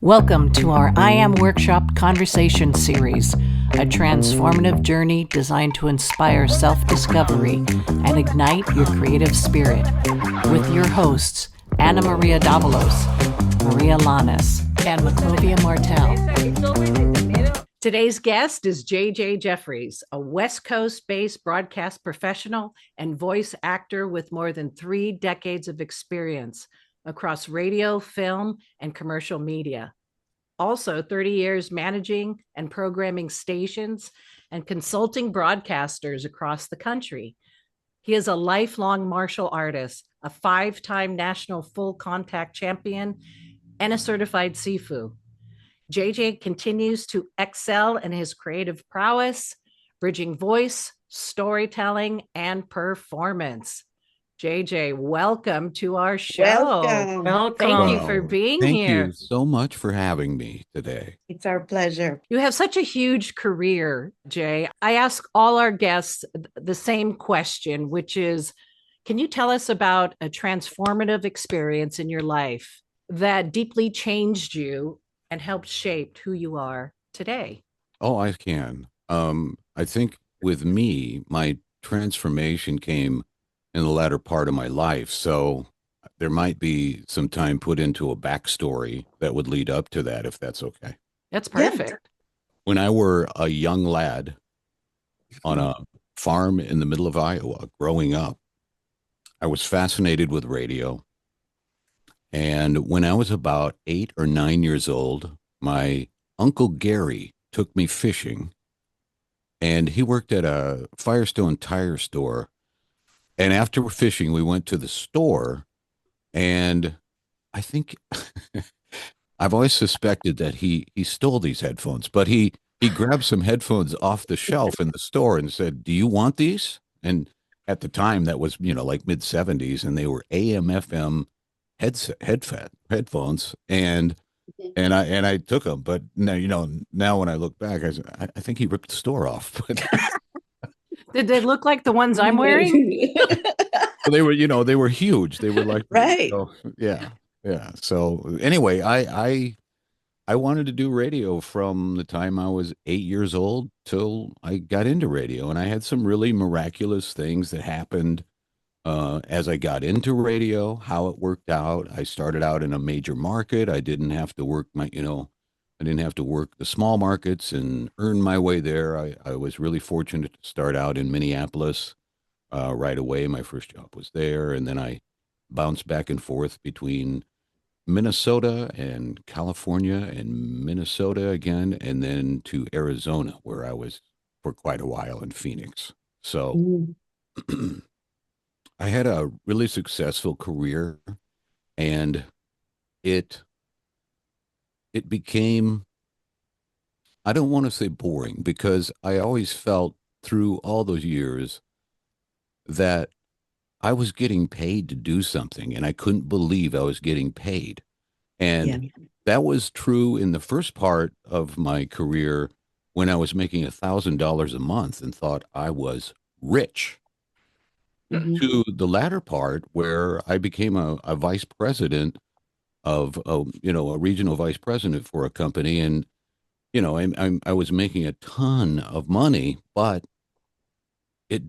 Welcome to our I Am Workshop Conversation Series, a transformative journey designed to inspire self-discovery and ignite your creative spirit. With your hosts, Anna Maria Davalos, Maria Lanas, and Maclovia Martel. Today's guest is JJ Jeffries, a West Coast-based broadcast professional and voice actor with more than 3 decades of experience across radio, film, and commercial media. Also, 30 years managing and programming stations and consulting broadcasters across the country. He is a lifelong martial artist, a 5-time national full contact champion, and a certified Sifu. JJ continues to excel in his creative prowess, bridging voice, storytelling, and performance. JJ, welcome to our show. Welcome. Thank you for being Thank here. you so much for having me today. It's our pleasure. You have such a huge career, Jay. I ask all our guests the same question, which is, can you tell us about a transformative experience in your life that deeply changed you and helped shape who you are today? Oh, I can. I think with me, my transformation came in the latter part of my life. So there might be some time put into a backstory that would lead up to that, if that's okay. That's perfect. When I were a young lad on a farm in the middle of Iowa growing up, I was fascinated with radio. And when I was about 8 or 9 years old, my Uncle Gary took me fishing, and he worked at a Firestone tire store. And after fishing, we went to the store, and I think I've always suspected that he stole these headphones, but he grabbed some headphones off the shelf in the store and said, "Do you want these?" And at the time, that was, like mid 70s, and they were AM FM headphones, and I took them. But now, now when I look back, I think he ripped the store off. But Did they look like the ones I'm wearing? they were huge. They were like, Right. yeah, yeah. So anyway, I wanted to do radio from the time I was 8 years old till I got into radio, and I had some really miraculous things that happened as I got into radio. How it worked out. I started out in a major market. I didn't have to work I didn't have to work the small markets and earn my way there. I was really fortunate to start out in Minneapolis right away. My first job was there, and then I bounced back and forth between Minnesota and California and Minnesota again, and then to Arizona, where I was for quite a while in Phoenix. So I had a really successful career, and it it became, I don't want to say boring, because I always felt through all those years that I was getting paid to do something, and I couldn't believe I was getting paid. And Yeah. that was true in the first part of my career when I was making $1,000 a month and thought I was rich. Mhm. To the latter part where I became a vice president of, a regional vice president for a company. And, I was making a ton of money, but it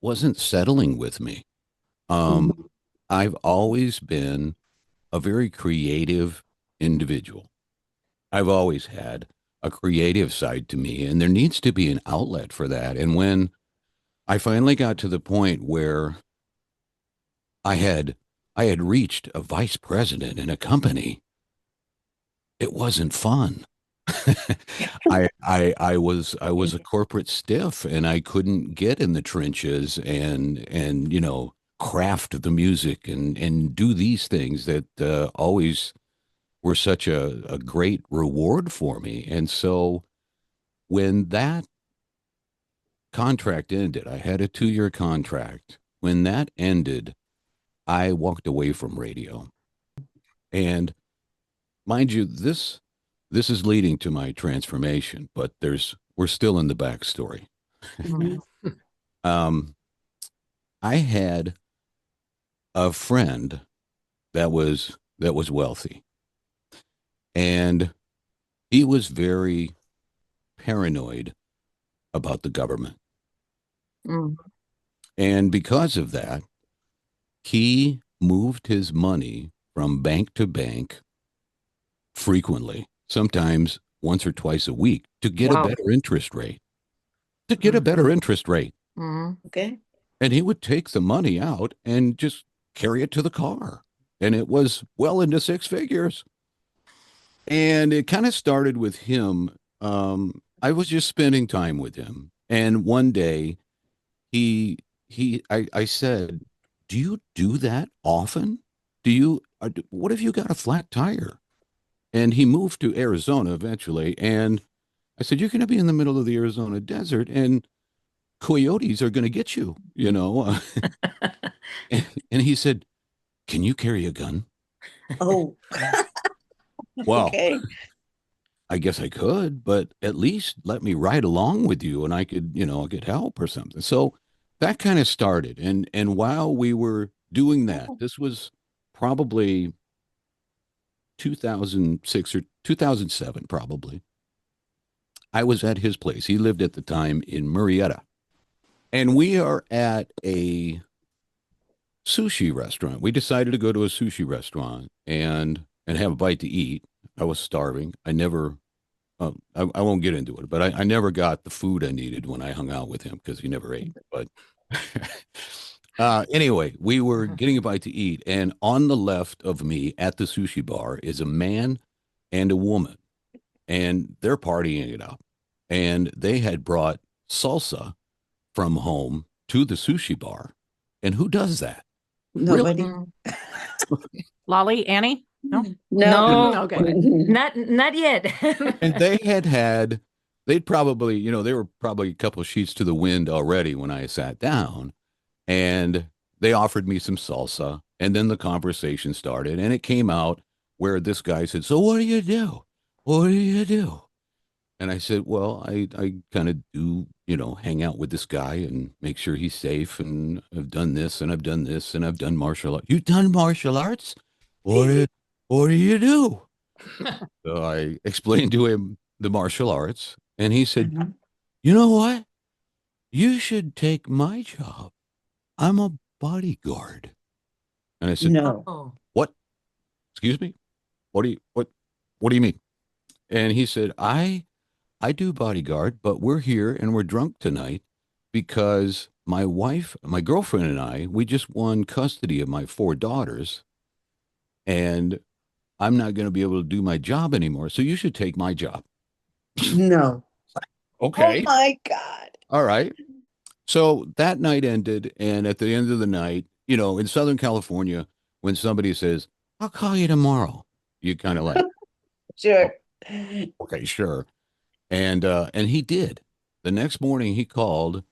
wasn't settling with me. Um, Mhm. I've always been a very creative individual. I've always had a creative side to me, and there needs to be an outlet for that. And when I finally got to the point where I had I had reached a vice president in a company, it wasn't fun. I was a corporate stiff, and I couldn't get in the trenches and craft the music and do these things that always were such a great reward for me. And so when that contract ended, I had a 2-year contract. When that ended, I walked away from radio. And mind you, this is leading to my transformation, but we're still in the backstory. Mhm. Um, I had a friend that was wealthy, And he was very paranoid about the government. Mm. And because of that, he moved his money from bank to bank frequently, sometimes once or twice a week, to get a Wow. better interest rate. To get a better interest rate. Okay. And he would take the money out and just carry it to the car. And it was well into six figures. And it kind of started with him. I was just spending time with him. And one day I said, do you do that often? What if you got a flat tire? And he moved to Arizona eventually. And I said, you're going to be in the middle of the Arizona desert and coyotes are going to get you, you know? And he said, can you carry a gun? Oh, Well, okay. I guess I could, but at least let me ride along with you and I could, get help or something. So that kind of started. And while we were doing that, this was probably 2006 or 2007, probably. I was at his place. He lived at the time in Murrieta. And we are at a sushi restaurant. We decided to go to a sushi restaurant and have a bite to eat. I was starving. I never I won't get into it, but I never got the food I needed when I hung out with him because he never ate. But anyway, we were getting a bite to eat, and on the left of me at the sushi bar is a man and a woman, and they're partying it up. And they had brought salsa from home to the sushi bar. And who does that? Really? Nobody. Lolly, Annie? No? No. Okay. Not yet. And they'd probably, they were probably a couple of sheets to the wind already when I sat down. And they offered me some salsa. And then the conversation started. And it came out where this guy said, so what do you do? What do you do? And I said, well, I kind of do, hang out with this guy and make sure he's safe. And I've done this and I've done this and I've done martial arts. You've done martial arts? What do you do? So I explained to him the martial arts. And he said, Mhm. you know what? You should take my job. I'm a bodyguard. And I said, No. Oh. what? Excuse me? What do you mean? And he said, I do bodyguard, but we're here and we're drunk tonight because my girlfriend and we just won custody of my four daughters and I'm not going to be able to do my job anymore. So you should take my job. No. Okay. Oh my God. All right. So that night ended. And at the end of the night, in Southern California, when somebody says, I'll call you tomorrow, you kind of like, Sure. okay, sure. And he did. The next morning he called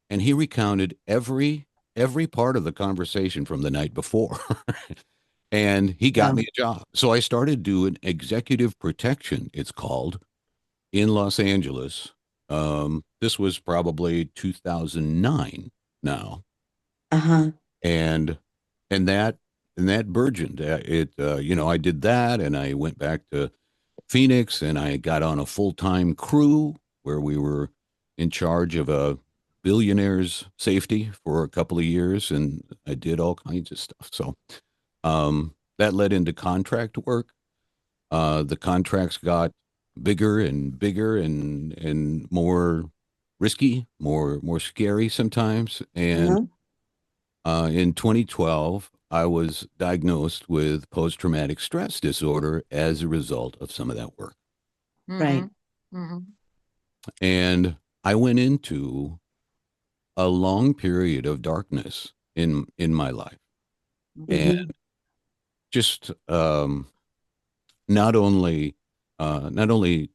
and he recounted every part of the conversation from the night before. And he got me a job. So I started doing executive protection, it's called, in Los Angeles. This was probably 2009 now. Uh-huh. And and that burgeoned. I did that and I went back to Phoenix and I got on a full-time crew where we were in charge of a billionaire's safety for a couple of years and I did all kinds of stuff. So that led into contract work. The contracts got bigger and bigger and more risky, more scary sometimes. And in 2012, I was diagnosed with post-traumatic stress disorder as a result of some of that work. Right. Mm-hmm. And I went into a long period of darkness in my life. And Mhm. just not only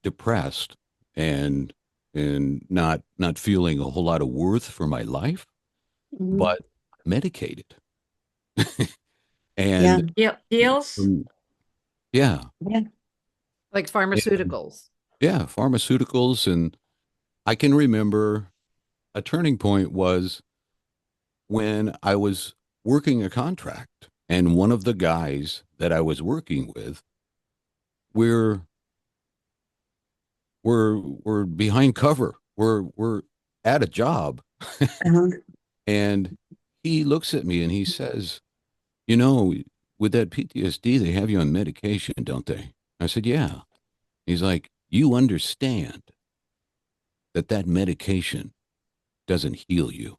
depressed and not feeling a whole lot of worth for my life, Mhm. but medicated. Yeah. And Yep. Deals. yeah, Yeah. Like and, pharmaceuticals. yeah, pharmaceuticals. And I can remember a turning point was when I was working a contract, and one of the guys that I was working with, we're we're behind cover. We're at a job. Uh-huh. And he looks at me and he says, you know, with that PTSD, they have you on medication, don't they? I said, yeah. He's like, you understand that that medication doesn't heal you.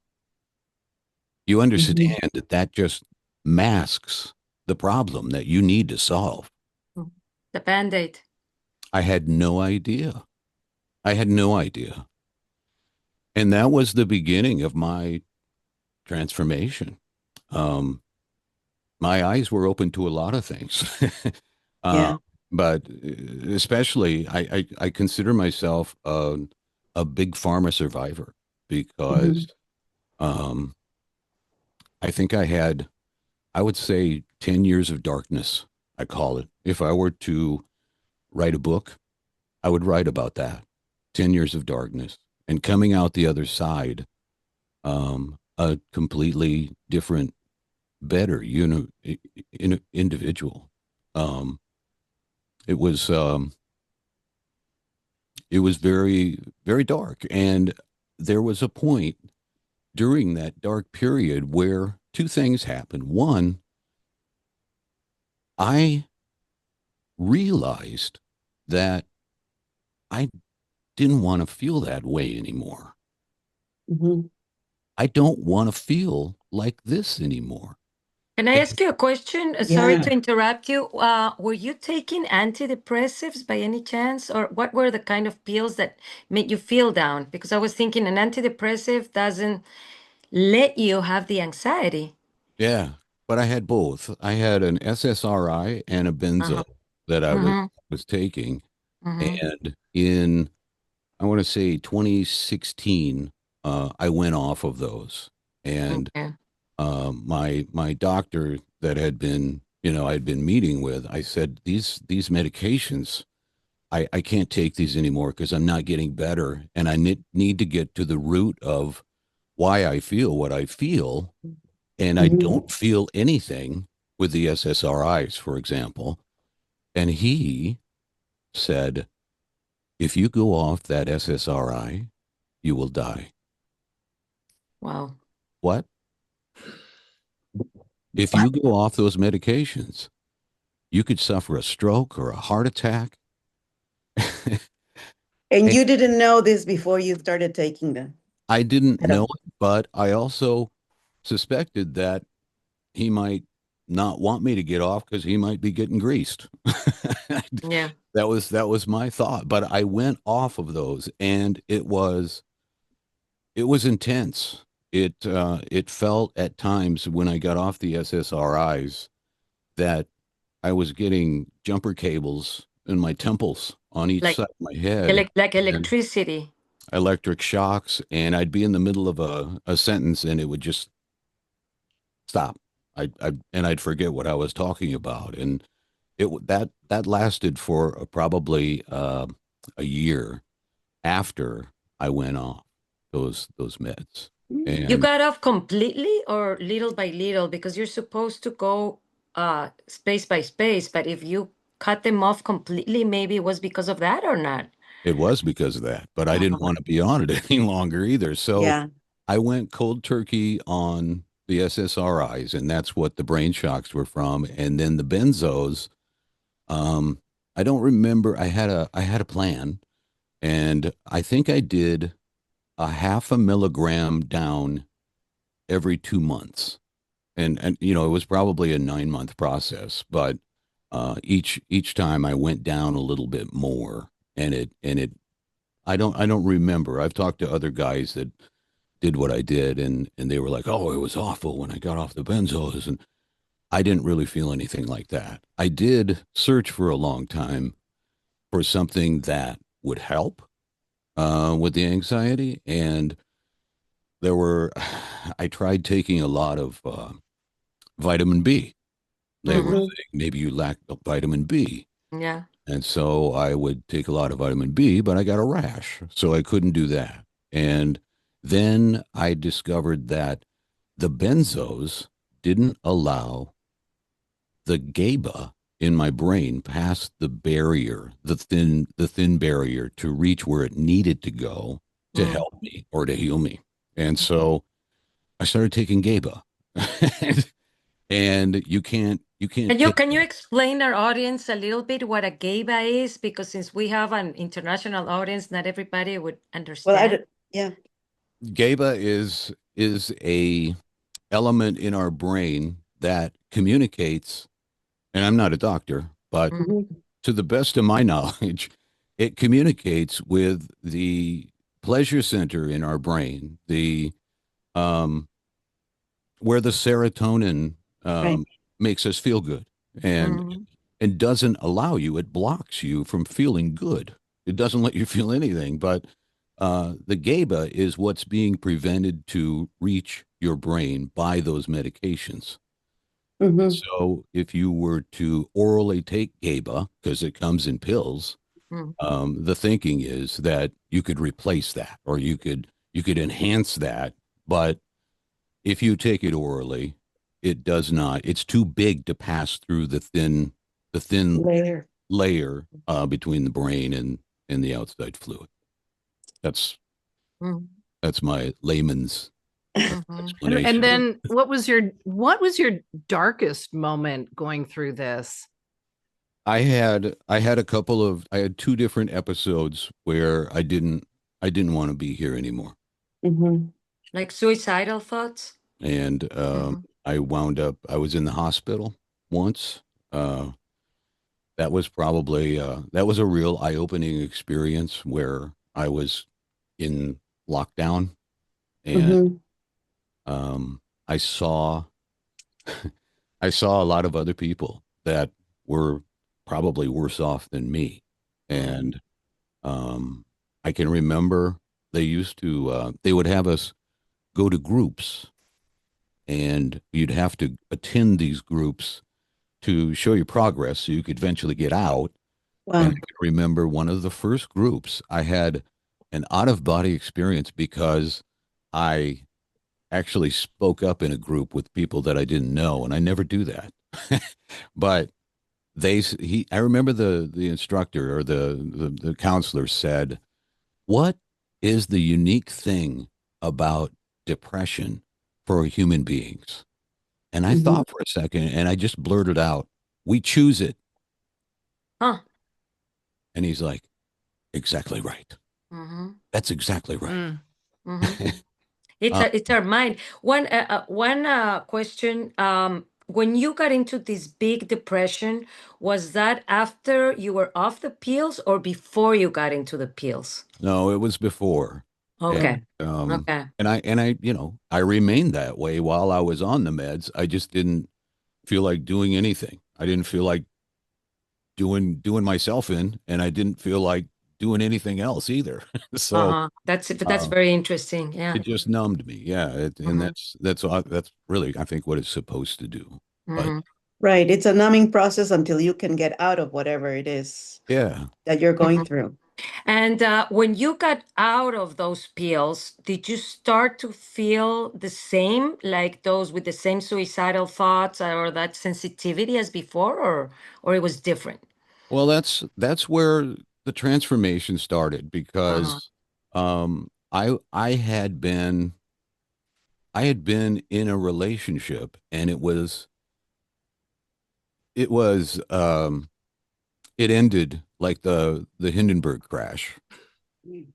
You Mhm. understand that that just masks the problem that you need to solve. Mhm. The Band-Aid. I had no idea. I had no idea. And that was the beginning of my transformation. Um, my eyes were open to a lot of things. uh, Yeah. but especially, I consider myself a big pharma survivor because Mhm. um, I think I would say 10 years of darkness, I call it. If I were to write a book, I would write about that 10 years of darkness and coming out the other side, a completely different, better, individual. Um, it was, um, it was very, very dark. And there was a point during that dark period where two things happened. One, I realized that I didn't want to feel that way anymore. Mhm. I don't want to feel like this anymore. Can I And ask you a question? Sorry Yeah. to interrupt you. Were you taking antidepressives by any chance, or what were the kind of pills that made you feel down? Because I was thinking an antidepressive doesn't let you have the anxiety. yeah, but I had both. I had an SSRI and a benzo Uh-huh. that I Mm-hmm. was taking. Mm-hmm. And in, I want to say 2016, I went off of those. And Okay. my doctor that had been, I'd been meeting with, I said, these medications, I can't take these anymore because I'm not getting better. And I need to get to the root of why I feel what I feel. And I Mhm. don't feel anything with the SSRIs, for example. And he said, if you go off that SSRI, you will die. Wow. What? If you go off those medications, you could suffer a stroke or a heart attack. And And you didn't know this before you started taking them I didn't at know all. it, but I also suspected that he might not want me to get off because he might be getting greased. Yeah. That was my thought. But I went off of those, and it was intense. It felt at times when I got off the SSRIs that I was getting jumper cables in my temples on each Like side of my head like and electricity. electric shocks, and I'd be in the middle of a sentence and it would just stop. I'd forget what I was talking about, and that lasted for probably a year after I went off those meds. You And got off completely or little by little because you're supposed to go space by space, but if you cut them off completely, maybe it was because of that or not. it was because of that, but I didn't Uh-huh. want to be on it any longer either. So Yeah. I went cold turkey on the SSRIs, and that's what the brain shocks were from. And then the benzos, um, I don't remember. I had a plan, and I think I did a half a milligram down every 2 months. And it was probably a 9 month process, but each time I went down a little bit more, and it I don't remember. I've talked to other guys that did what I did, and they were like, "Oh, it was awful when I got off the benzos," and I didn't really feel anything like that. I did search for a long time for something that would help with the anxiety, and there were. I tried taking a lot of vitamin B. They were Hmm. Mhm. saying maybe you lack vitamin B. Yeah. And so I would take a lot of vitamin B, but I got a rash. So I couldn't do that. And then I discovered that the benzos didn't allow the GABA in my brain past the barrier, the thin barrier to reach where it needed to go to Mm. help me or to heal me. And so I started taking GABA. And you can't take. Can you explain our audience a little bit what a GABA is? Because since we have an international audience, not everybody would Well, understand. yeah. GABA is a element in our brain that communicates, and I'm not a doctor, but Mm. Mhm. to the best of my knowledge, it communicates with the pleasure center in our brain, the um, where the serotonin Right. makes us feel good, and Mm. and doesn't allow you. It blocks you from feeling good. It doesn't let you feel anything. But the GABA is what's being prevented to reach your brain by those medications. Mhm. So if you were to orally take GABA, because it comes in pills, Mm. the thinking is that you could replace that or you could enhance that. But if you take it orally, it does not. It's too big to pass through the thin Later. layer between the brain and the outside fluid. That's Mm. that's my layman's Mhm. And explanation. then what was your darkest moment going through this? I had two different episodes where I didn't want to be here anymore. Mhm. Like suicidal thoughts? And Mhm. I was in the hospital once. Uh, that was a real eye-opening experience where I was in lockdown, and Mhm. I saw I saw a lot of other people that were probably worse off than me. Mm. And I can remember they would have us go to groups, and you'd have to attend these groups to show your progress so you could eventually get out. And I Wow. can remember one of the first groups, I had an out of body experience because I actually spoke up in a group with people that I didn't know, and I never do that. But I remember the instructor or the counselor said, "What is the unique thing about depression for human beings?" And I Mhm. thought for a second, and I just blurted out, "We choose it." Huh. And he's like, "Exactly right. Mhm. That's exactly right." Mm. Mhm. uh, It's our mind. One question. When you got into this big depression, was that after you were off the pills or before you got into the pills? no, it was before, and Okay. Okay. I remained that way while I was on the meds. I just didn't feel like doing anything. I didn't feel like doing myself in, and I didn't feel like doing anything else either. So Uh-huh. That's uh, very interesting. Yeah. it just numbed me. Yeah, and Mm-hmm. that's really I think what it's supposed to do. But Mm-hmm. Right. It's a numbing process until you can get out of whatever it is yeah, that you're Mm-hmm. going through. And when you got out of those pills, did you start to feel the same, like those with the same suicidal thoughts or that sensitivity as before, or it was different? well, that's where the transformation started Uh-huh. because I had been in a relationship, and it was it ended like the Hindenburg crash.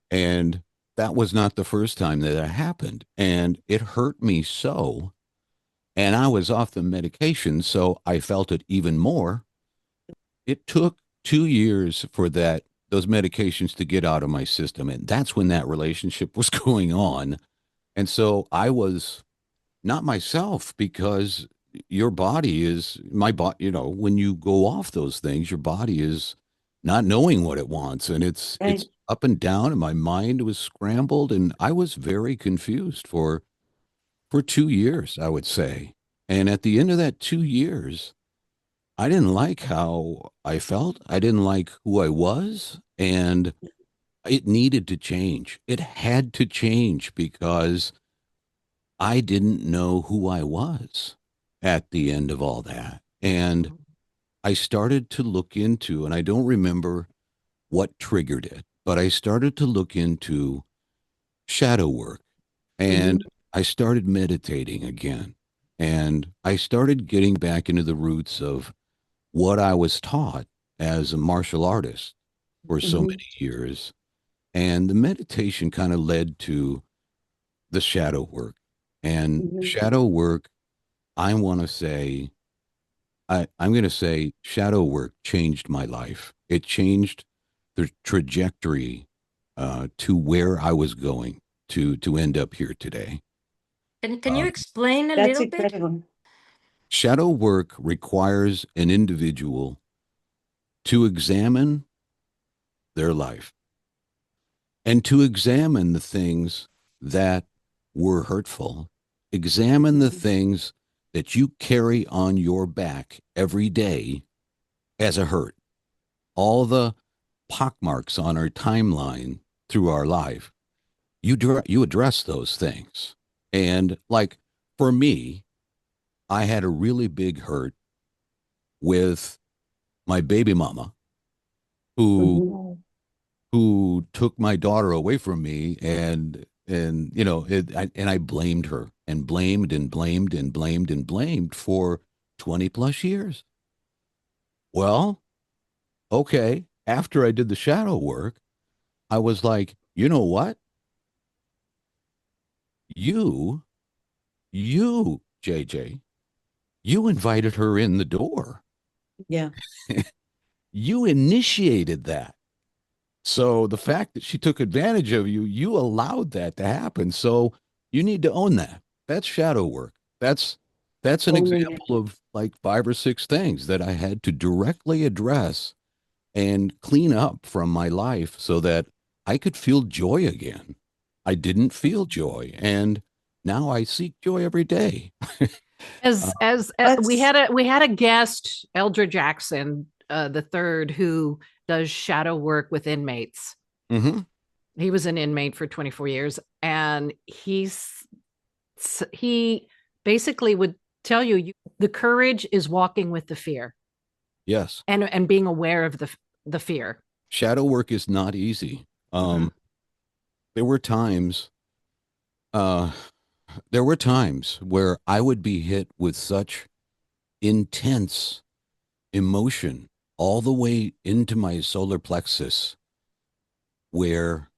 And that was not the first time that it happened. And it hurt me so. And I was off the medication, so I felt it even more. It took 2 years for those medications to get out of my system. And that's when that relationship was going on. And so I was not myself because your body is my body, when you go off those things, your body is not knowing what it wants, and it's Right. up and down, and my mind was scrambled, and I was very confused for 2 years, I would say. And at the end of that 2 years, I didn't like how I felt. I didn't like who I was, and it needed to change. It had to change because I didn't know who I was at the end of all that. And I started to look into, and I don't remember what triggered it, but I started to look into shadow work, and Mhm. I started meditating again. And I started getting back into the roots of what I was taught as a martial artist for so Mhm. many years. And the meditation kind of led to the shadow work. And Mhm. shadow work, I want to say, I'm going to say shadow work changed my life. It changed the trajectory to where I was going to end up here today. Can you explain a That's little bit? incredible. Shadow work requires an individual to examine their life and to examine the things that were hurtful, examine the things that you carry on your back every day as a hurt, all the pockmarks on our timeline through our life. You address those things. And like for me, I had a really big hurt with my baby mama who Mhm. who took my daughter away from me, and and I blamed her and blamed and blamed and blamed and blamed for 20 plus years. Well, okay, after I did the shadow work, I was like, you know what? You JJ, you invited her in the door. Yeah. You initiated that. So the fact that she took advantage of you, you allowed that to happen. So you need to own that. That's shadow work. That's an Owning it. example of like 5 or 6 things that I had to directly address and clean up from my life so that I could feel joy again. I didn't feel joy, and now I seek joy every day. Uh, As That's we had a guest, Eldra Jackson, the third, who does shadow work with inmates. mhm. He was an inmate for 24 years, and he basically would tell you, the courage is walking with the fear Yes. and being aware of the fear. Shadow work is not easy. Mhm. There were times uh there were times where I would be hit with such intense emotion all the way into my solar plexus where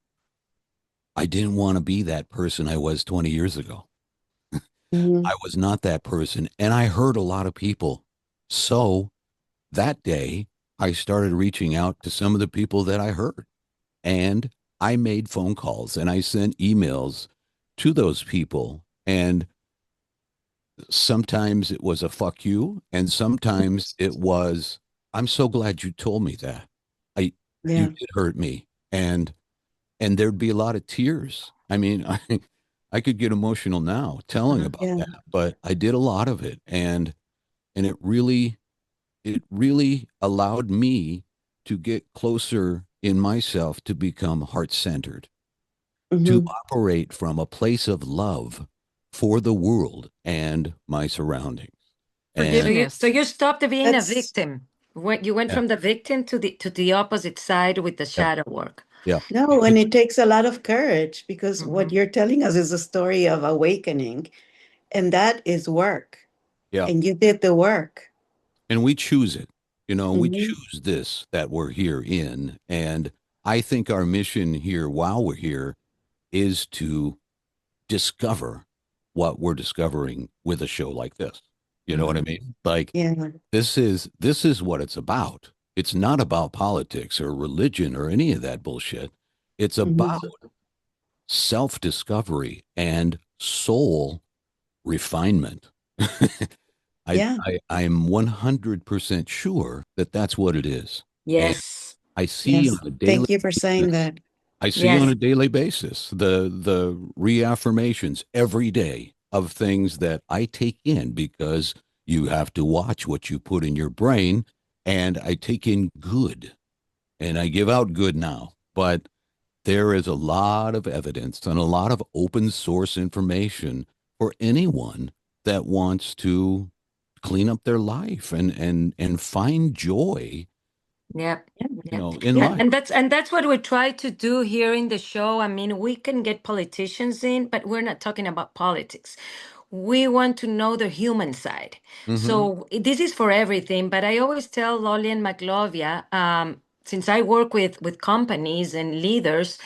I didn't want to be that person I was 20 years ago. I Mhm. was not that person, and I hurt a lot of people. So that day, I started reaching out to some of the people that I hurt, and I made phone calls and I sent emails to those people. And sometimes it was a fuck you, and sometimes it was, I'm so glad you told me that. I You Yeah. did hurt me. And there'd be a lot of tears. I mean, I could get emotional now telling Mhm. about Yeah. that, but I did a lot of it, and it really allowed me to get closer in myself to become heart-centered, to Mhm. operate from a place of love for the world and my surroundings. So And Forgiveness. you stopped being a That's victim. When you went yeah, from the victim to the opposite side with the yeah, shadow work. yeah, no, and because it takes a lot of courage because what Mhm. you're telling us is a story of awakening, and that is work. yeah, And you did the work. and we choose it. We Mhm. choose this that we're here in, and I think our mission here while we're here is to discover what we're discovering with a show like this. You know what I Mhm. mean? Like Yeah. this is what it's about. It's not about politics or religion or any of that bullshit. It's about Mhm. self-discovery and soul refinement. Yeah. I'm 100% sure that that's what it is. And Yes. I see on Yes. a daily Thank you for saying basis that. I see on Yes. a daily basis the reaffirmations every day of things that I take in because you have to watch what you put in your brain, and I take in good and I give out good now. But there is a lot of evidence and a lot of open source information for anyone that wants to clean up their life and find joy, Yeah. Yeah. in Yeah. life. And that's what we try to do here in the show. I mean, we can get politicians in, but we're not talking about politics. We want to know the human side. Mm-hmm. So this is for everything. But I always tell Lolly and McLovia, since I work with companies and leaders,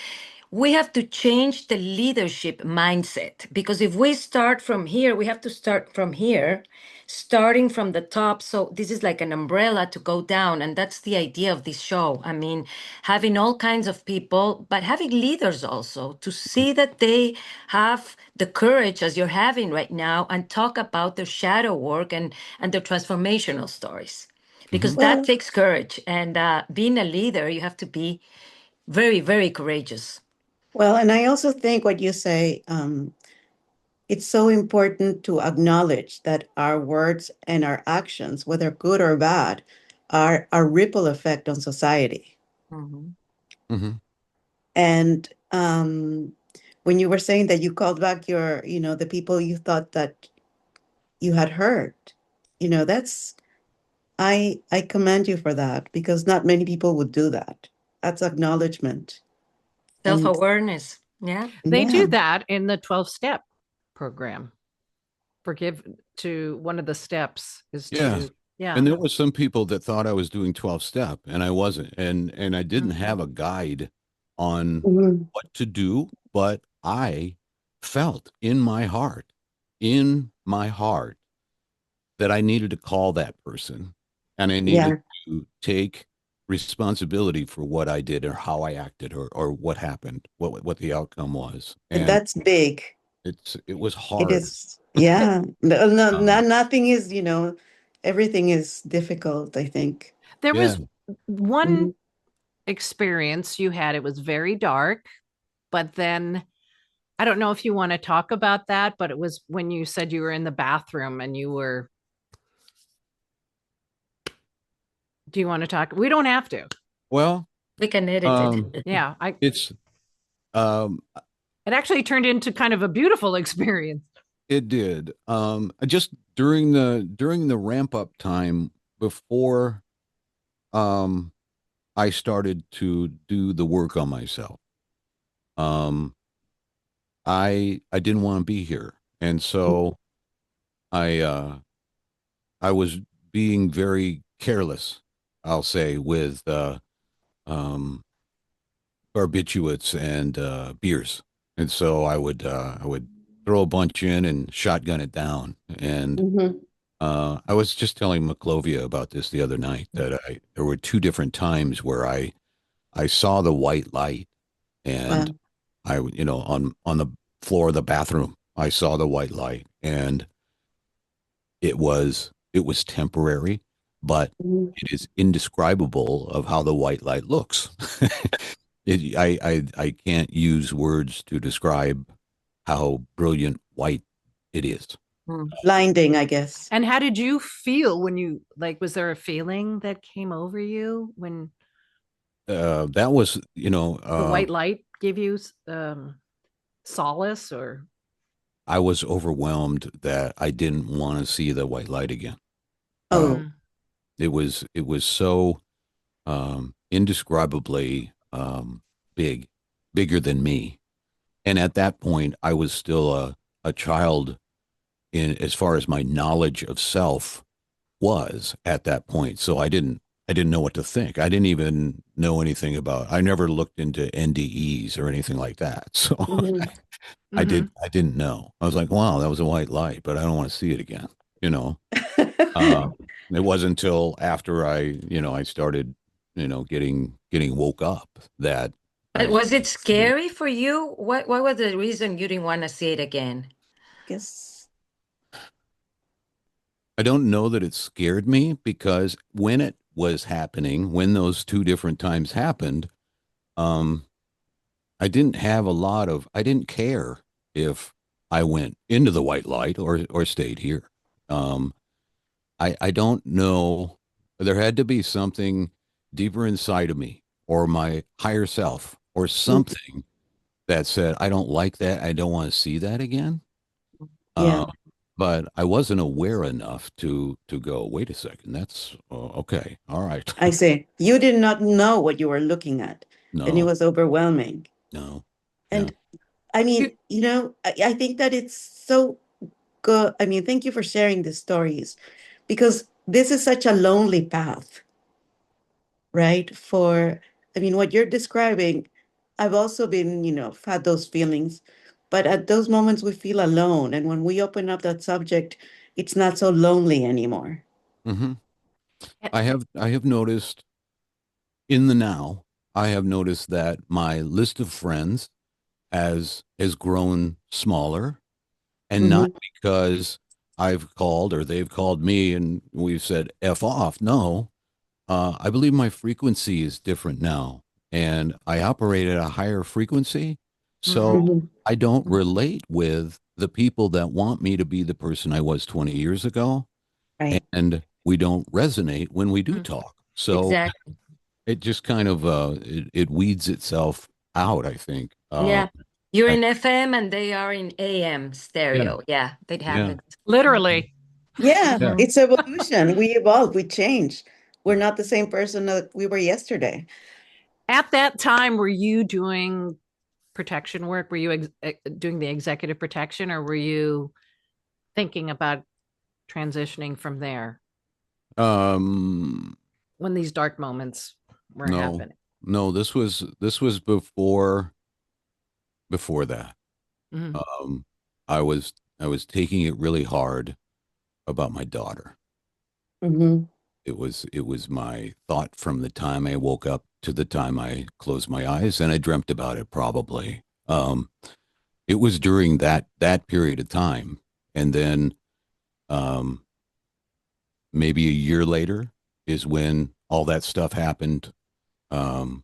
we have to change the leadership mindset, because if we start from here, we have to start from here, starting from the top. So this is like an umbrella to go down. And that's the idea of this show. I mean, having all kinds of people, but having leaders also to see that they have the courage as you're having right now, and talk about their shadow work and their transformational stories, Mm-hmm. because that Well, takes courage. And being a leader, you have to be very, very courageous. well, and I also think what you say, it's so important to acknowledge that our words and our actions, whether good or bad, are a ripple effect on society. Mhm. Mm-hmm. And when you were saying that you called back the people you thought that you had hurt, that's I commend you for that, because not many people would do that. That's acknowledgement. And Self-awareness. Yeah. They yeah, do that in the 12 step program. Forgive to one of the steps is Yeah. to, yeah. And there were some people that thought I was doing 12 step and I wasn't. And I didn't Mhm. have a guide on mhm, what to do, but I felt in my heart that I needed to call that person and I needed yeah, to take responsibility for what I did or how I acted or what happened, what the outcome was. and And that's big. it was It hard. is, yeah. No, no, Um, nothing is, everything is difficult, I think. There yeah. was one Mhm. experience you had, it was very dark, but then I don't know if you want to talk about that, but it was when you said you were in the bathroom and you were, do you want to talk? We don't have to. Well, We can edit um, it. Yeah, I it's um, it actually turned into kind of a beautiful experience. it did. Just during the ramp up time before um I started to do the work on myself. Um, I didn't want to be here, and so I uh I was being very careless, I'll say, with um barbiturates and beers, and so I would throw a bunch in and shotgun it down, and Mhm. I was just telling Maclovia about this the other night that there were two different times where I saw the white light and Wow. on the floor of the bathroom, I saw the white light and it was temporary, but Mhm. it is indescribable of how the white light looks. I can't use words to describe how brilliant white it is. Mm. Blinding, I guess. And how did you feel when you like, was there a feeling that came over you when That was, the white light gave you solace or I was overwhelmed that I didn't want to see the white light again. Uh, Oh, mm, it was so indescribably big, bigger than me. And at that point, I was still a child in as far as my knowledge of self was at that point. So I didn't know what to think. I didn't even know anything about. I never looked into NDEs or anything like that. So mhm. I mm-hmm. did. I didn't know. I was like, wow, that was a white light, but I don't want to see it again. You know. Uh, it wasn't until after I started, getting woke up that But I was it started seeing. scary for you? What was the reason you didn't want to see it again? Guess. I don't know that it scared me because when it was happening, when those two different times happened, um, I didn't care if I went into the white light or stayed here. Um, I don't know. There had to be something deeper inside of me or my higher self or Mm, something that said, I don't like that. I don't want to see that again. yeah. Uh, but I wasn't aware enough to go, wait a second, that's okay. All right. I say, you did not know what you were looking at, and it No, was overwhelming. no. Yeah. And I You, mean, I think that it's so good. I mean, thank you for sharing these stories because this is such a lonely path, right? I mean, what you're describing, I've also been, had those feelings, but at those moments we feel alone. And when we open up that subject, it's not so lonely anymore. Hmm. I have noticed in the now, I have noticed that my list of friends has grown smaller, and not Hmm. because I've called or they've called me and we've said F off. No, I believe my frequency is different now, and I operate at a higher frequency. So mhm. Hmm. I don't relate with the people that want me to be the person I was 20 years ago, Right. and we don't resonate when we do Mm. talk. So Exactly. it just kind of it weeds itself out, I think. Yeah. You're I, in FM and they are in AM yeah, stereo. Yeah, that yeah, happens. Literally. Yeah, yeah. Mhm. it's evolution. We evolve, we change. We're not the same person that we were yesterday. At that time, were you doing protection work? Were you doing the executive protection, or were you thinking about transitioning from there Um, when these dark moments were no, happening? no, this was before that. Mhm. Um, I was taking it really hard about my daughter. Hmm. It was my thought from the time I woke up to the time I closed my eyes, and I dreamt about it probably. It was during that period of time, and then um, maybe a year later is when all that stuff happened, um,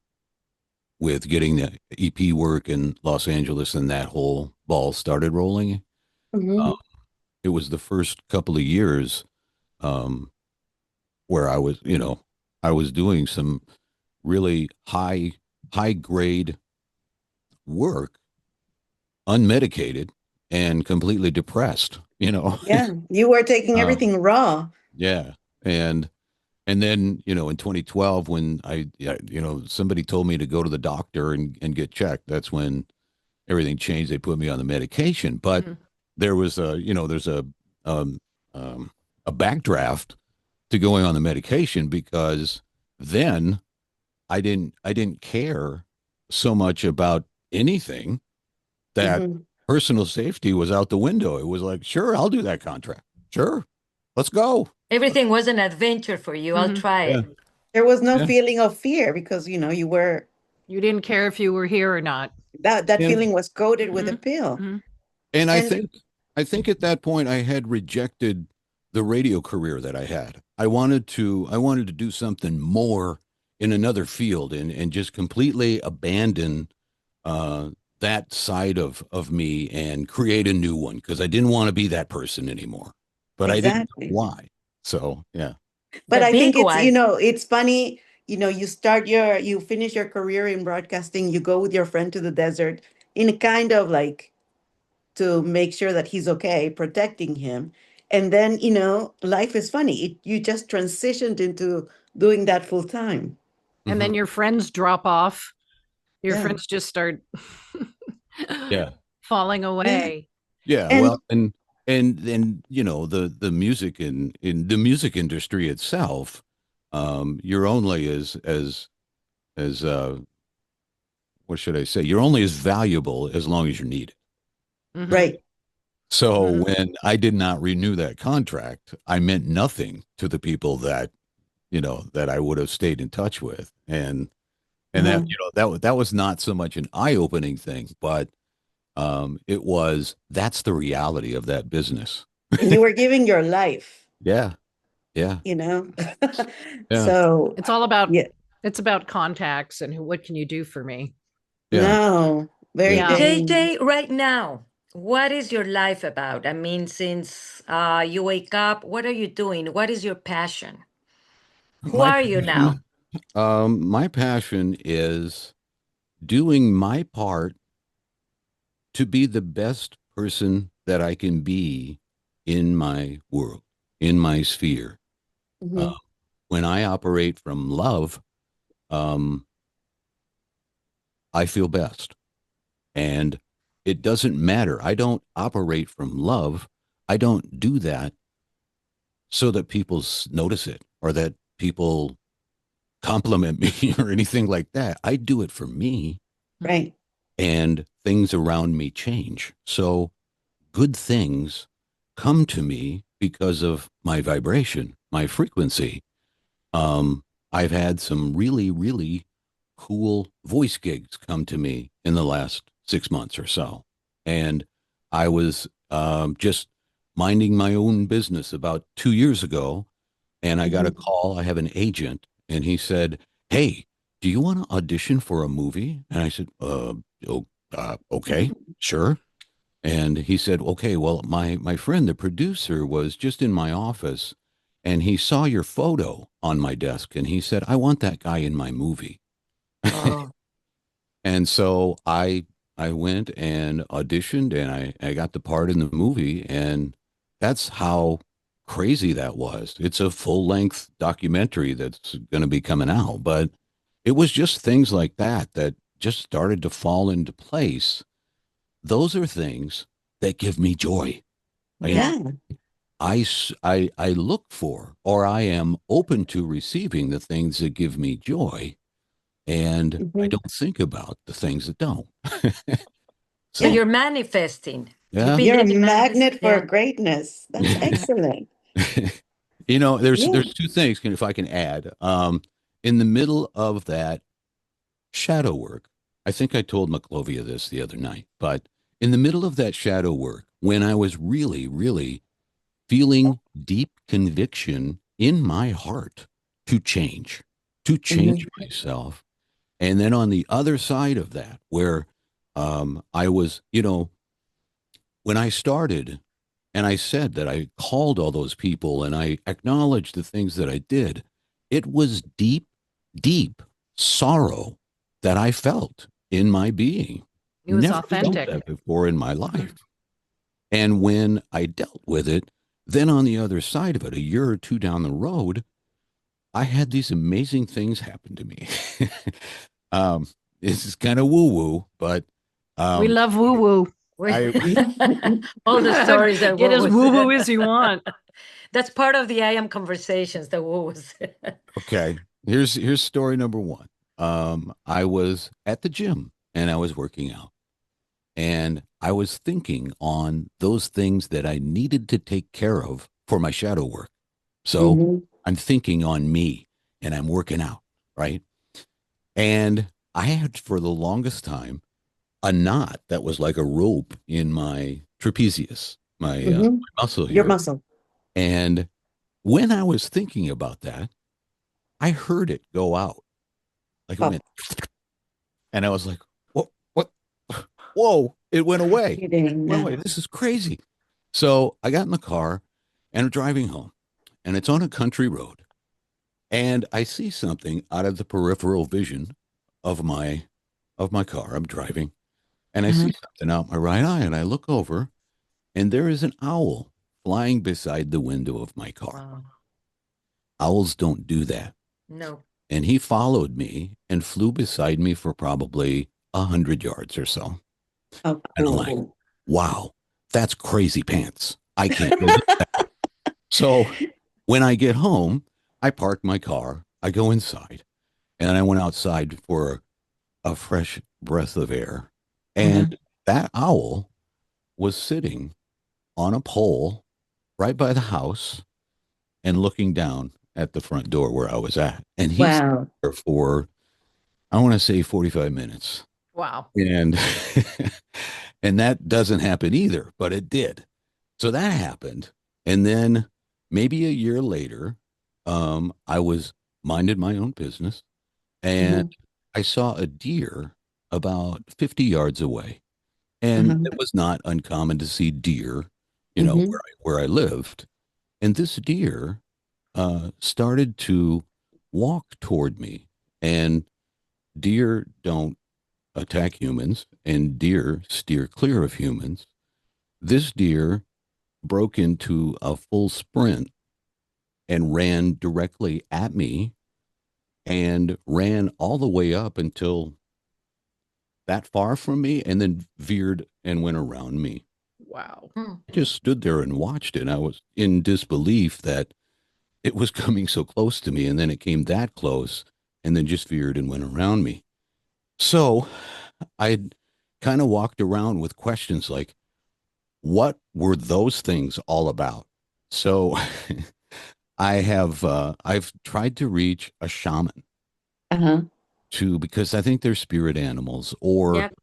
with getting the EP work in Los Angeles, and that whole ball started rolling. Hmm. Um, it was the first couple of years, um, where I was doing some really high grade work, unmedicated and completely depressed. Yeah, you were taking Um, everything raw. yeah, and and then in 2012, when somebody told me to go to the doctor and get checked, that's when everything changed. They put me on the medication, but Mhm. there's um, um, a backdraft to going on the medication, because then I didn't care so much about anything, that Hmm. personal safety was out the window. It was like, sure, I'll do that contract. Sure, let's go. Everything was an adventure for you. I'll Mhm. try Yeah, it. There was no yeah, feeling of fear because you were You didn't care if you were here or not. that and feeling was coated with a Mhm. pill. Mhm. and I And think I think at that point I had rejected the radio career that I had. I wanted to do something more in another field, and just completely abandon uh, that side of me and create a new one, because I didn't want to be that person anymore. But I didn't know exactly. why. So yeah. But The I big think one. it's funny, you finish your career in broadcasting, you go with your friend to the desert in a kind of like to make sure that he's okay, protecting him. And then, life is funny. You just transitioned into doing that full time. And Hmm. then your friends drop off. Your Yeah. friends just start Yeah. falling Yeah. away. Yeah. And Well, and the music in the music industry itself, you're only as what should I say? You're only as valuable as long as you're needed. Mhm. right. So Mhm. when I did not renew that contract, I meant nothing to the people that I would have stayed in touch with. And that, Uh-huh. that was not so much an eye-opening thing, but it was, that's the reality of that business. And you were giving your life, Yeah, yeah, you know? yeah, So, It's all about yeah, it's about contacts and what can you do for me? yeah, no, very Yeah. vain. JJ, right now, what is your life about? I mean, since you wake up, what are you doing? What is your passion? Who my are you now? passion, my passion is doing my part to be the best person that I can be in my world, in my sphere. Mhm. When I operate from love, um, I feel best. And it doesn't matter. I don't operate from love. I don't do that so that people notice it or that people compliment me or anything like that. I do it for me, Right. and things around me change. So good things come to me because of my vibration, my frequency. Um, I've had some really, really cool voice gigs come to me in the last 6 months or so. And I was just minding my own business about 2 years ago, and I got a Mhm. call. I have an agent, and he said, "Hey, do you want to audition for a movie?" And I said, okay, sure." And he said, "Okay, well, my friend, the producer, was just in my office, and he saw your photo on my desk, and he said, 'I want that guy in my movie.'" Oh, And so I went and auditioned, and I got the part in the movie, and that's how crazy that was. It's a full-length documentary that's going to be coming out, but it was just things like that that just started to fall into place. Those are things that give me joy. I, yeah. Yeah. I look for, or I am open to receiving the things that give me joy, and I Mhm. don't think about the things that don't. So Yeah. So, you're manifesting. You've yeah. been You're a living manifest. magnet for Yeah. greatness. That's excellent. There's Yeah. two things, if I can add. In the middle of that shadow work, I think I told Maclovia this the other night, but in the middle of that shadow work, when I was really, really feeling deep conviction in my heart to change Mhm. myself. And then on the other side of that, where I was, when I started and I said that I called all those people and I acknowledged the things that I did, it was deep, deep sorrow that I felt in my being. It was Never felt authentic. that before in my life. And when I dealt with it, then on the other side of it, a year or two down the road, I had these amazing things happen to me. um, this is kind of woo woo, but We um, love woo woo. I All the stories are Get what as was. woo woo as you want. That's part of the I am conversations. The what was. okay. Here's story number one. I was at the gym and I was working out, and I was thinking on those things that I needed to take care of for my shadow work. So Mhm. I'm thinking on me and I'm working out, right? And I had for the longest time a knot that was like a rope in my trapezius, Mhm. my muscle Your here. muscle. And when I was thinking about that, I heard it go out. Like it Pop. went, and I was like, what? Whoa, it went away. Kidding. Went away. This is crazy. So I got in the car and I'm driving home, and it's on a country road. And I see something out of the peripheral vision of my car. I'm driving, and I Uh-huh. see something out my right eye, and I look over, and there is an owl flying beside the window of my car. Wow. Owls don't do that. No. And he followed me and flew beside me for probably 100 yards or so. How And I'm like, cool. wow, that's crazy pants. I can't believe that. So when I get home, I park my car, I go inside, and I went outside for a fresh breath of air. Uh-huh. And that owl was sitting on a pole right by the house and looking down at the front door where I was at. And he's Wow. there for, I want to say 45 minutes. Wow. And and that doesn't happen either, but it did. So that happened. And then maybe a year later, I was minded my own business, and Uh-huh. I saw a deer about 50 yards away. And Uh-huh. it was not uncommon to see deer, Mhm. where I lived. And this deer started to walk toward me. And deer don't attack humans, and deer steer clear of humans. This deer broke into a full sprint and ran directly at me and ran all the way up until that far from me and then veered and went around me. Wow. I just stood there and watched it. I was in disbelief that it was coming so close to me, and then it came that close and then just veered and went around me. So I kind of walked around with questions like, what were those things all about? So I've tried to reach a shaman Uh-huh. to because I think they're spirit animals or Yep.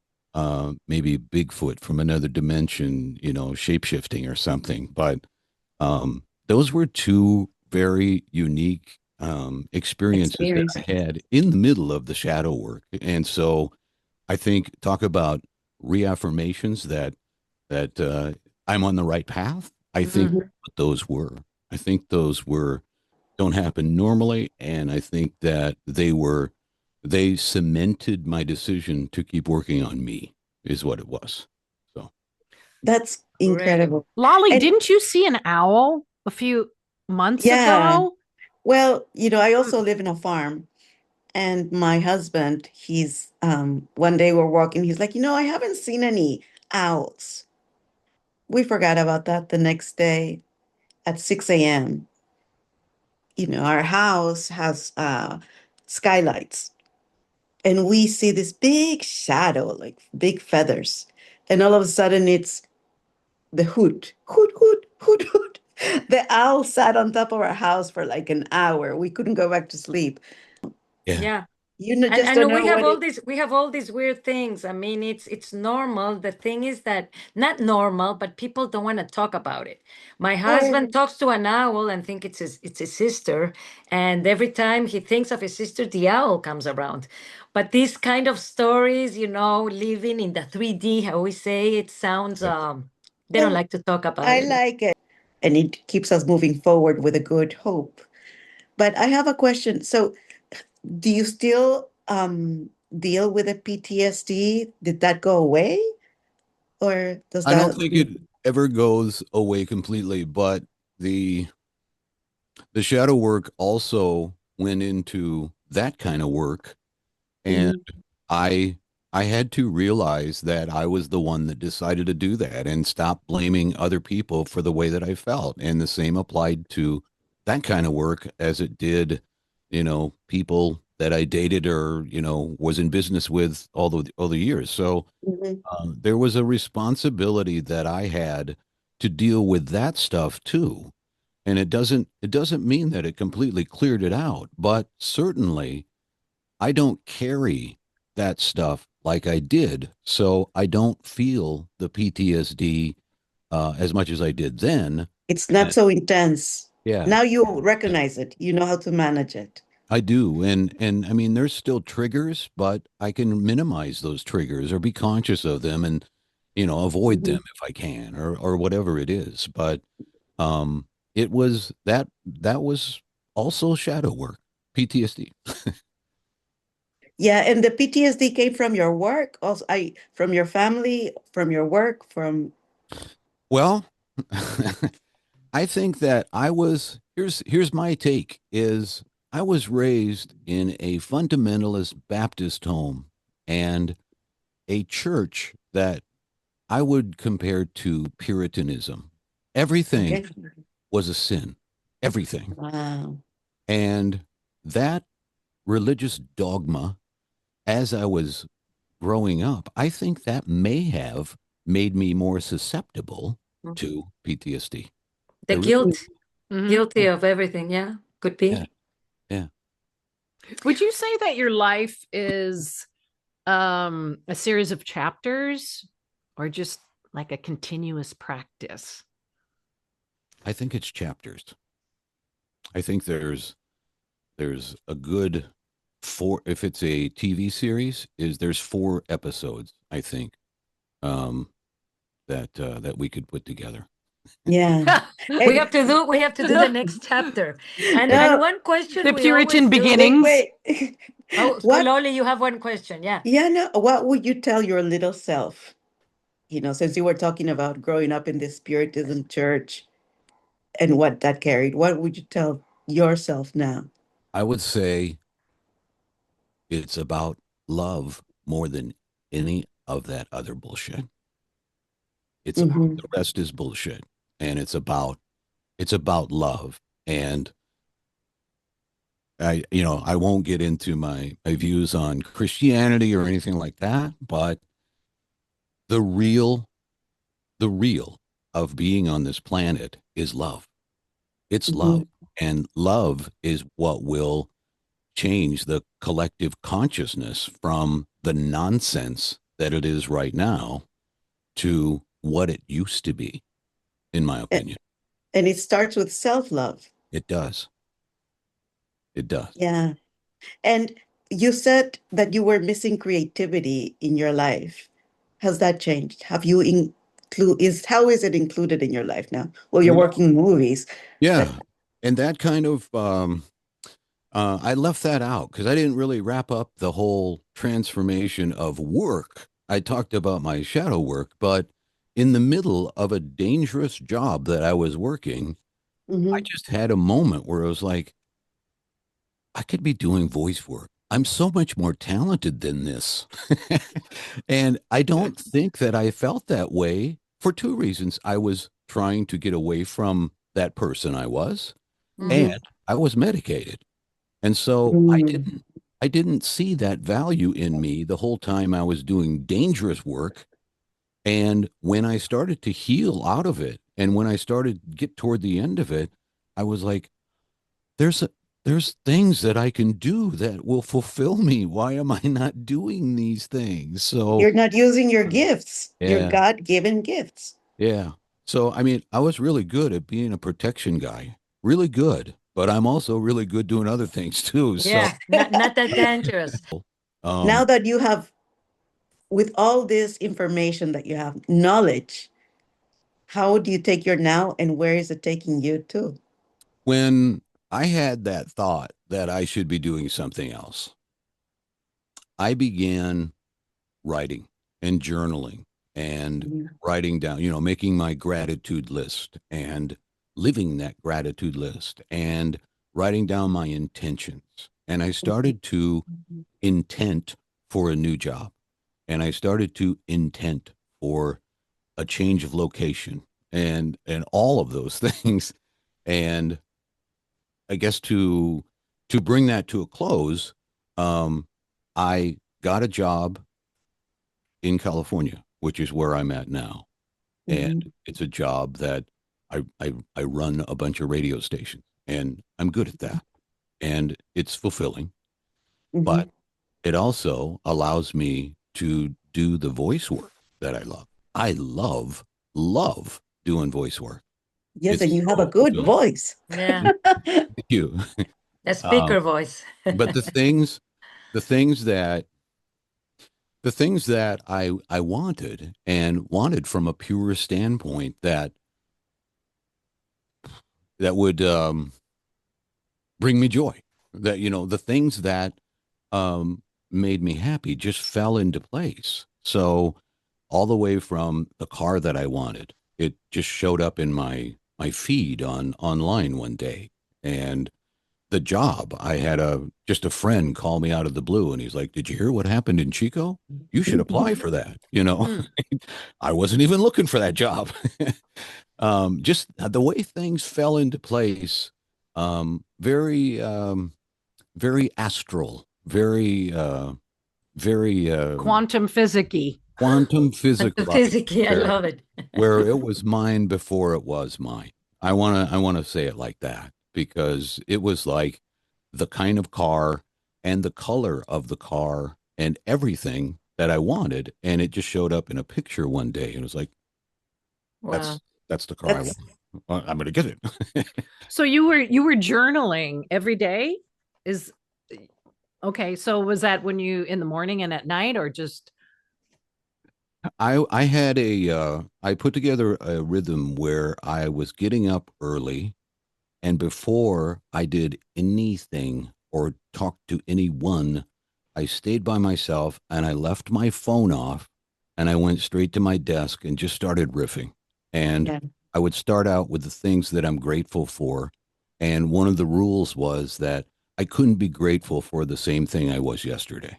maybe Bigfoot from another dimension, shape shifting or something. But those were two very unique experiences that Experience. I had in the middle of the shadow work. And so I think talk about reaffirmations that I'm on the right path. I think Mm. Mhm. what those were. I think those were don't happen normally, and I think that they cemented my decision to keep working on me is what it was. So That's Great. incredible. Lolly, And didn't you see an owl a few months yeah, ago? well, I Mm. also live in a farm, and my husband, he's one day we're walking, he's like, I haven't seen any owls. We forgot about that the next day at 6 a.m. Our house has skylights, and we see this big shadow, like big feathers. And all of a sudden, it's the hoot, hoot, hoot, hoot, hoot. The owl sat on top of our house for like an hour. We couldn't go back to sleep. yeah, Yeah. And Just don't we know have what all it. these weird things. I mean, it's normal. The thing is that not normal, but people don't want to talk about it. My husband Oh, talks to an owl and think it's his sister, and every time he thinks of his sister, the owl comes around. But these kind of stories, living in the 3D, how we say, it sounds yeah. they don't well, like to talk about I it. like it. And it keeps us moving forward with a good hope. But I have a question. So, do you still deal with the PTSD? Did that go away? Or does I don't that? think it ever goes away completely, but the the shadow work also went into that kind of work, and Mhm, I I had to realize that I was the one that decided to do that and stop blaming other people for the way that I felt. And the same applied to that kind of work as it did, people that I dated or, was in business with all the years. So mhm. there was a responsibility that I had to deal with that stuff too. And it doesn't mean that it completely cleared it out, but certainly I don't carry that stuff like I did, so I don't feel the PTSD as much as I did then. It's not And so intense. yeah, Now you yeah, recognize it. You know how to manage it. I do, and I mean, there's still triggers, but I can minimize those triggers or be conscious of them, and avoid them Mhm. if I can, or whatever it is. But um, it was that was also shadow work, PTSD. Yeah, and the PTSD came from your work, also from your family, from your work, from. Well, I think that here's my take is I was raised in a fundamentalist Baptist home and a church that I would compare to Puritanism. Everything Okay. was a sin. Everything. Wow. And that religious dogma as I was growing up, I think that may have made me more susceptible Mm. to PTSD. I The really, guilt, Mhm. guilty of everything. Yeah, could yeah, be. yeah. Would you say that your life is a series of chapters or just like a continuous practice? I think it's chapters. I think there's a good four if it's a TV series is there's 4 episodes I think um that we could put together. Yeah. We And have to do the next chapter. And no, one question The we always Puritan do. wait, beginnings. wait. Oh, What? Loli, you have one question. Yeah. Yeah, no. What would you tell your little self? since you were talking about growing up in this Puritan church and what that carried, what would you tell yourself now? I would say it's about love more than any of that other bullshit. It's Mm-hmm. the rest is bullshit, and it's about love. And I won't get into my views on Christianity or anything like that, but the real the real of being on this planet is love. It's Mm-hmm. love, and love is what will change the collective consciousness from the nonsense that it is right now to what it used to be, in my opinion. And it starts with self-love. It does. It does. Yeah. And you said that you were missing creativity in your life. Has that changed? Have you how is it included in your life now? Well, you're Well, working in movies, but yeah. And that kind of, I left that out because I didn't really wrap up the whole transformation of work. I talked about my shadow work, but in the middle of a dangerous job that I was working, I mhm. just had a moment where I was like, I could be doing voice work. I'm so much more talented than this. And I don't think that I felt that way for two reasons. I was trying to get away from that person I was, and Mm-hmm. Mhm. I was medicated. And so I Mm. didn't see that value in me the whole time I was doing dangerous work. And when I started to heal out of it, and when I started to get toward the end of it, I was like, there's a, there's things that I can do that will fulfill me. Why am I not doing these things? So You're not using your gifts, your yeah, God-given gifts. yeah. So I mean, I was really good at being a protection guy, really good. But I'm also really good doing other things too. So Yeah, not that dangerous. Now um, that you have, with all this information that you have, knowledge, how do you take your now and where is it taking you to? when I had that thought that I should be doing something else, I began writing and journaling and Mhm. writing down, making my gratitude list and living that gratitude list and writing down my intentions. And I started to intent for a new job. And I started to intent for a change of location and all of those things. And I guess to bring that to a close, um, I got a job in California, which is where I'm at now, and Mhm. it's a job that I run a bunch of radio stations, and I'm good at that, and it's fulfilling, but Mhm. it also allows me to do the voice work that I love. I love doing voice work. Yes, and It's you have a so good fulfilling. voice. Yeah, Thank you. the Um, speaker voice. but the things that the things that I wanted from a pure standpoint that would bring me joy, that the things that um, made me happy just fell into place. So all the way from the car that I wanted, it just showed up in my feed on online one day, and the job. I had just a friend call me out of the blue, and he's like, "Did you hear what happened in Chico? You should apply for that." Mm. I wasn't even looking for that job. Just the way things fell into place, very very astral, very Quantum physicky. quantum And the physical, physically, I where love it. it was mine before it was mine. I want to say it like that because it was like the kind of car and the color of the car and everything that I wanted, and it just showed up in a picture one day, and it was like, Wow. that's the car I want. That's Well, I'm going to get it. So you were journaling every day? Is okay. So was that when you in the morning and at night or just I had I put together a rhythm where I was getting up early, and before I did anything or talked to anyone, I stayed by myself and I left my phone off and I went straight to my desk and just started riffing. And Yeah. I would start out with the things that I'm grateful for. And one of the rules was that I couldn't be grateful for the same thing I was yesterday.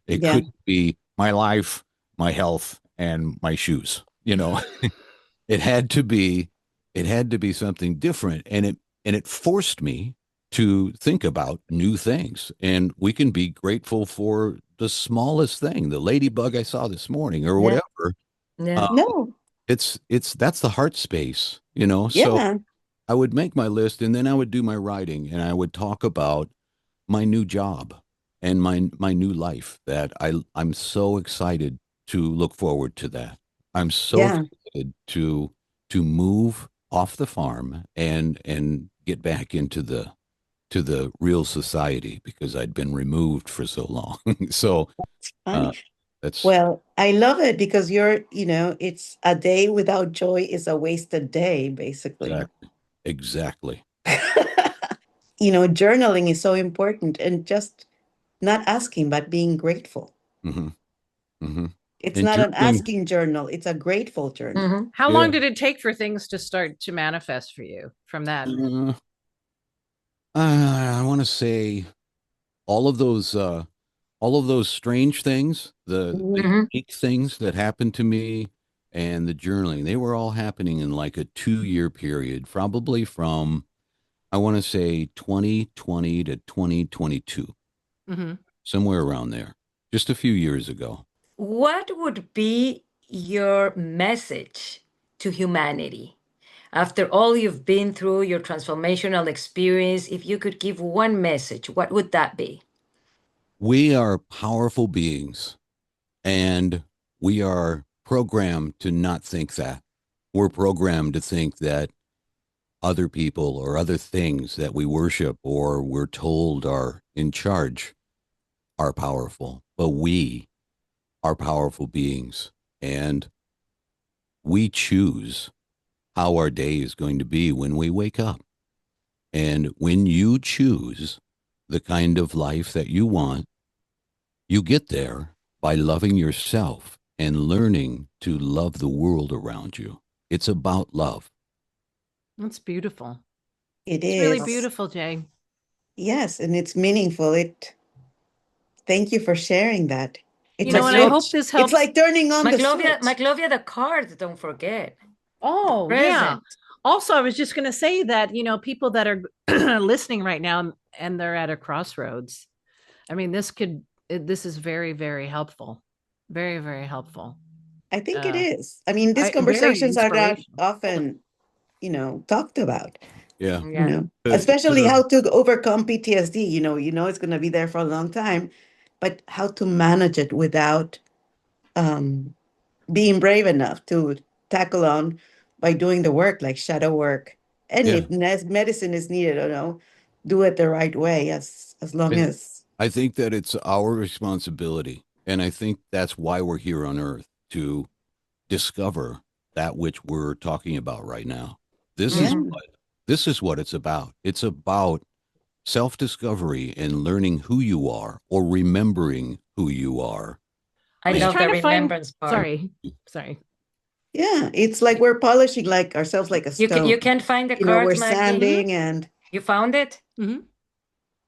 It Yeah. couldn't be my life, my health, and my shoes. It had to be something different. And it forced me to think about new things. And we can be grateful for the smallest thing, the ladybug I saw this morning or Yeah. whatever. Yeah. Uh, No. it's that's the heart space. So Yeah. I would make my list and then I would do my writing and I would talk about my new job and my new life that I'm so excited to look forward to that. I'm so Yeah. excited to move off the farm and get back into the real society because I'd been removed for so long. So uh, Funny. that's Well, I love it because it's a day without joy is a wasted day, basically. exactly. Journaling is so important and just not asking, but being grateful. Hmm. Hmm. It's And not an journaling, asking journal, it's a grateful journal. Mm-hmm. How yeah. long did it take for things to start to manifest for you from that? Uh, I want to say all of those strange things, the Mhm. Mm-hmm. unique things that happened to me and the journaling, they were all happening in like a 2 year period, probably from I want to say 2020 to 2022, Mhm. somewhere around there, just a few years ago. What would be your message to humanity? After all you've been through, your transformational experience, if you could give one message, what would that be? We are powerful beings and we are programmed to not think that. We're programmed to think that other people or other things that we worship or we're told are in charge are powerful, but we are powerful beings and we choose how our day is going to be when we wake up. And when you choose the kind of life that you want, you get there by loving yourself and learning to love the world around you. It's about love. That's beautiful. It It's really is. beautiful, Jay. Yes, and it's meaningful. Thank you for sharing that. You It's a know, and I Maclo- hope switch. this It's helps. like turning on the Maclovia, switch. Maclovia, the cards, don't forget. Oh, yeah. Present. Also, I was just going to say that, people that are listening right now and they're at a crossroads. I mean, this is very, very helpful. Very, very helpful. I think it Uh, is. I mean, these very conversations are not inspirational. often, talked about, Yeah. Yeah. especially how to overcome PTSD. It's going to be there for a long time, but how to manage it without um, being brave enough to tackle on by doing the work, like shadow work. And Yeah. if medicine is needed, do it the right way as long I, as, I think that it's our responsibility. And I think that's why we're here on earth to discover that which we're talking about right now. This is yeah, Mm-hmm. what it's about. It's about self-discovery and learning who you are or remembering who you are. I I was And love the trying to find, remembrance part. sorry. yeah, it's like we're polishing like ourselves like a You stone. can't find the We're cards, Maggie. Mhm. sanding and You found it? Mhm.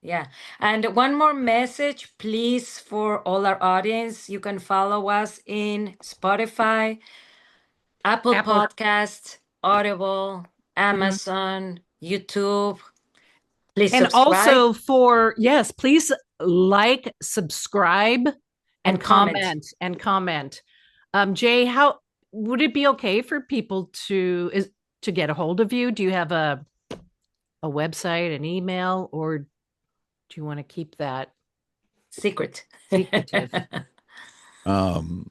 Yeah. And one more message, please, for all our audience. You can follow us in Spotify, Apple Apple. Podcasts, Audible, Mhm. Amazon, YouTube. Please And subscribe also yes, please like, subscribe, and and comment. comment. Jay, how would it be okay for people to get a hold of you? Do you have a website, an email, or do you want to keep that Secret. secretive? um,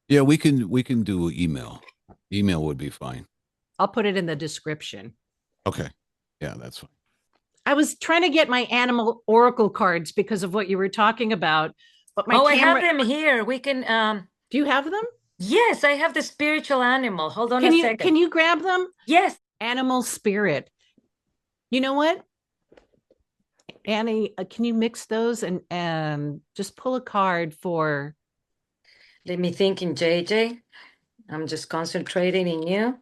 yeah, we can do email. Email would be fine. I'll put it in the description. Okay. Yeah, that's fine. I was trying to get my animal oracle cards because of what you were talking about, but my Oh, I have camera. them here. We can Do you have them? yes, I have the spiritual animal. Hold on a Can second. you grab them? Yes. Animal spirit. You know what? Annie, can you mix those and just pull a card for? Let me think in JJ. I'm just concentrating in you.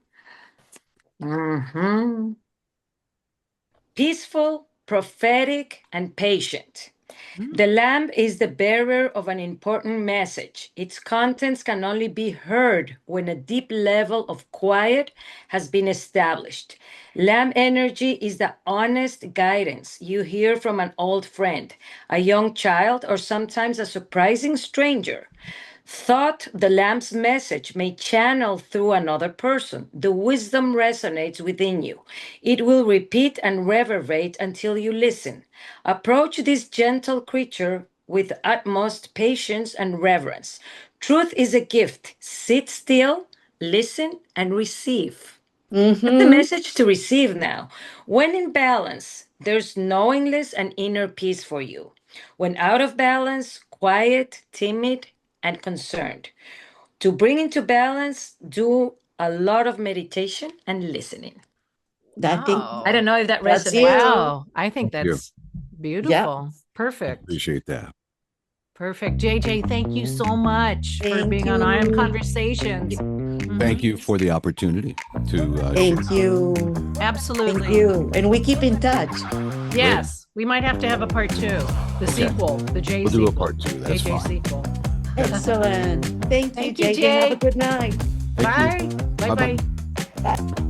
Peaceful, prophetic, and patient. The lamp is the bearer of an important message. Its contents can only be heard when a deep level of quiet has been established. Lamp energy is the honest guidance you hear from an old friend, a young child, or sometimes a surprising stranger. Thought the lamp's message may channel through another person. The wisdom resonates within you. It will repeat and reverberate until you listen. Approach this gentle creature with utmost patience and reverence. Truth is a gift. Sit still, listen, and receive. That's the Mm-hmm. message to receive now. When in balance, there's knowingness and inner peace for you. When out of balance, quiet, timid, and concerned. To bring into balance, do a lot of meditation and listening. I think I don't know if that that's resonates. you. Wow, I think Thank you. that's beautiful. Perfect. Appreciate that. Perfect. JJ, thank you so much for Thank being on I Am you. Conversations. Thank you for the opportunity to Thank share. you. Absolutely. Thank you. And we keep in touch. Yes, we might have to have a part 2, the sequel, the J We'll sequel. do a part 2. That's JJ fine. sequel. Excellent. Thank you, Thank you, JJ. Have Jay. a good night. Thank you. Bye. Bye. Bye-bye. Bye. Bye.